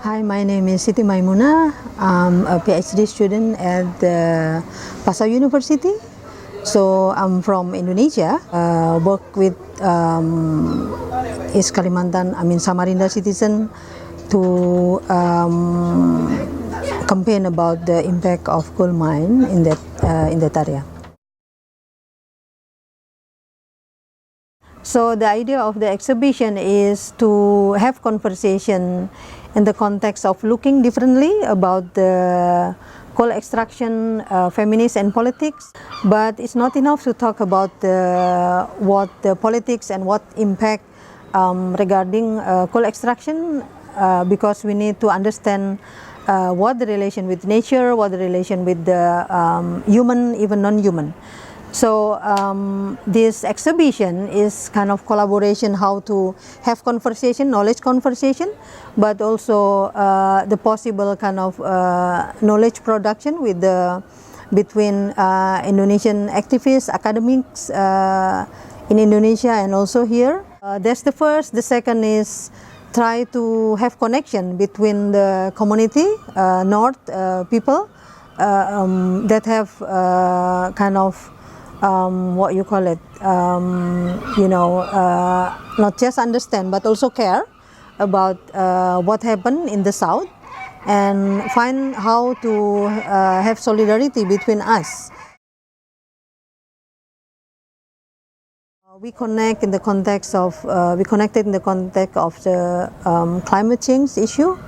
Hi, my name is Siti Maimuna. I'm a PhD student at the Pasau University. So I'm from Indonesia. Work with East Kalimantan, Samarinda citizen to campaign about the impact of coal mine in that area. So the idea of the exhibition is to have conversation in the context of looking differently about the coal extraction, feminists and politics. But it's not enough to talk about what the politics and what impact regarding coal extraction, because we need to understand what the relation with nature, what the relation with the human, even non-human. So this exhibition is kind of collaboration, how to have conversation, knowledge conversation, but also the possible kind of knowledge production with between Indonesian activists, academics in Indonesia and also here. That's the first. The second is try to have connection between the community, North people that have kind of what you call it, not just understand but also care about what happened in the South and find how to have solidarity between us. We connected in the context of the climate change issue.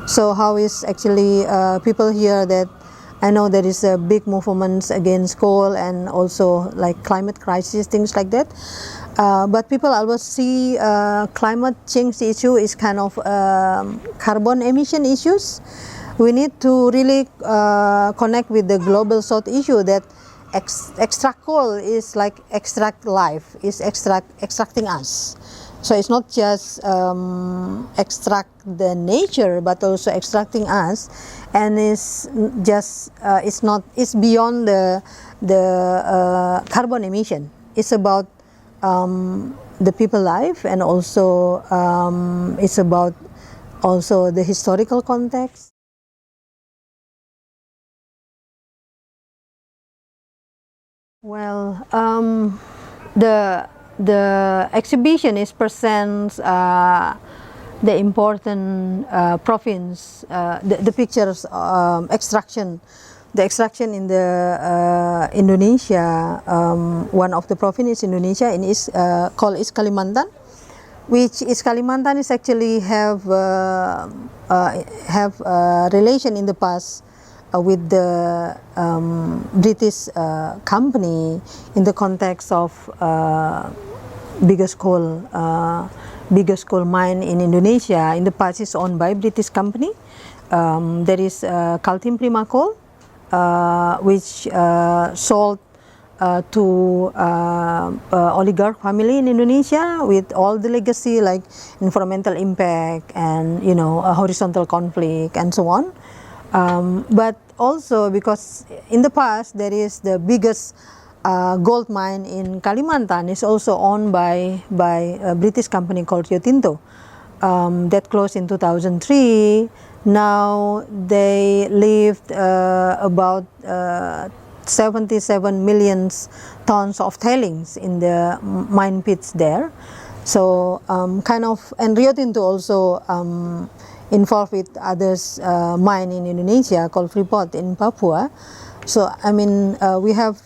So how is actually people here that I know there is a big movement against coal and also like climate crisis, things like that. But people always see climate change issue is kind of carbon emission issues. We need to really connect with the global South issue that extract coal is like extract life, is extracting us. So it's not just extract the nature, but also extracting us, and it's beyond the carbon emission. It's about the people life, and also it's about also the historical context. Well, the exhibition is presents the important province, the pictures extraction, the extraction in the Indonesia. One of the provinces in Indonesia called East Kalimantan, which East Kalimantan is actually have relation in the past with the British company in the context of biggest coal mine in Indonesia. In the past, is owned by British company. There is Kaltim Prima Coal, which sold to oligarch family in Indonesia with all the legacy like environmental impact and a horizontal conflict and so on. But also because in the past there is the biggest gold mine in Kalimantan is also owned by a British company called Rio Tinto that closed in 2003. Now they lived about 77 million tons of tailings in the mine pits there. So and Rio Tinto also involved with others mine in Indonesia called Freeport in Papua. So we have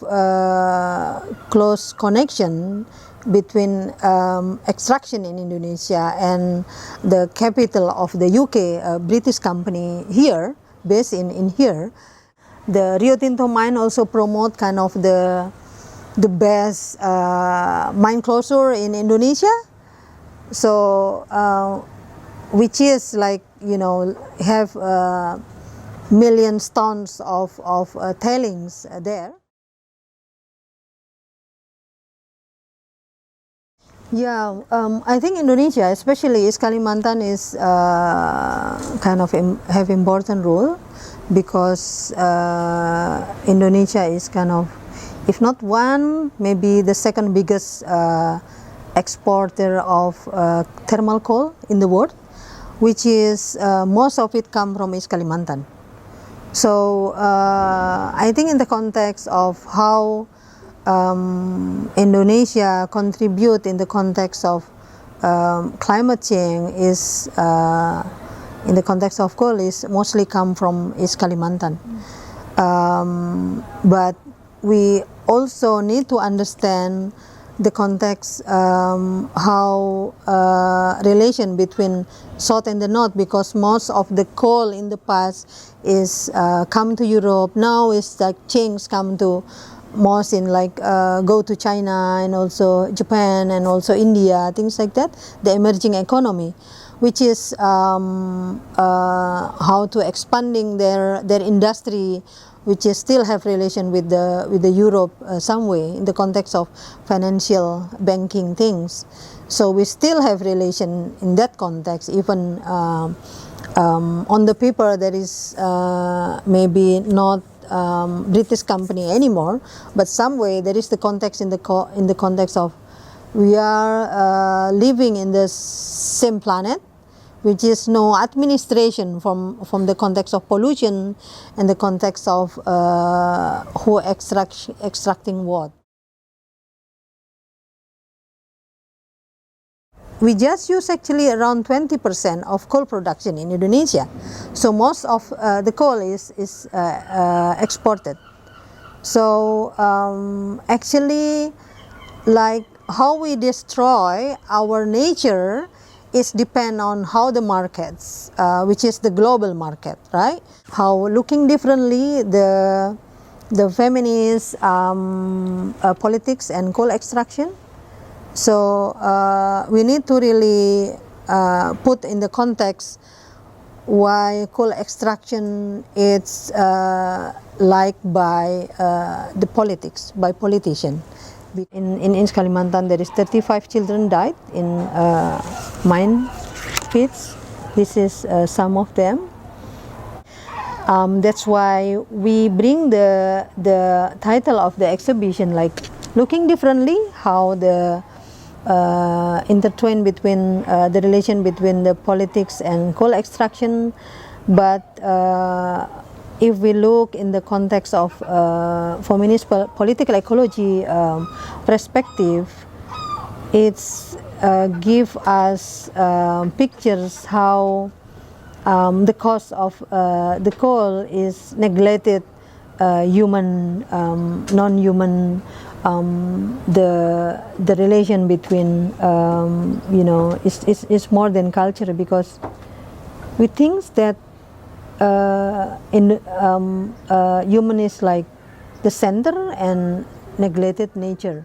close connection between extraction in Indonesia and the capital of the UK, British company here, based in here. The Rio Tinto mine also promote kind of the best mine closure in Indonesia. So which is like have millions tons of tailings there. Yeah, I think Indonesia, especially East Kalimantan, is kind of have important role because Indonesia is kind of, if not one, maybe the second biggest exporter of thermal coal in the world. which is most of it come from East Kalimantan. So I think in the context of how Indonesia contribute in the context of climate change is in the context of coal is mostly come from East Kalimantan. But we also need to understand the context, how relation between South and the North, because most of the coal in the past is come to Europe. Now it's like change come to most in like go to China and also Japan and also India, things like that, the emerging economy, which is how to expanding their industry, which is still have relation with the Europe some way in the context of financial banking things. So we still have relation in that context, even on the paper there is maybe not British company anymore, but some way there is the context in the context of we are living in the same planet, which is no administration from the context of pollution and the context of who extracting what. We just use actually around 20% of coal production in Indonesia. So most of the coal is exported. So actually, like how we destroy our nature is depend on how the markets, which is the global market, right? How looking differently the feminist politics and coal extraction. So we need to really put in the context why coal extraction is liked by the politics, by politicians. In East Kalimantan, there is 35 children died in mine pits. This is some of them. That's why we bring the title of the exhibition, like looking differently, how the intertwine between the relation between the politics and coal extraction. But if we look in the context of feminist political ecology perspective, it's give us pictures how the cost of the coal is neglected human, non-human, the relation between you know is more than culture, because we think that human is like the center and neglected nature.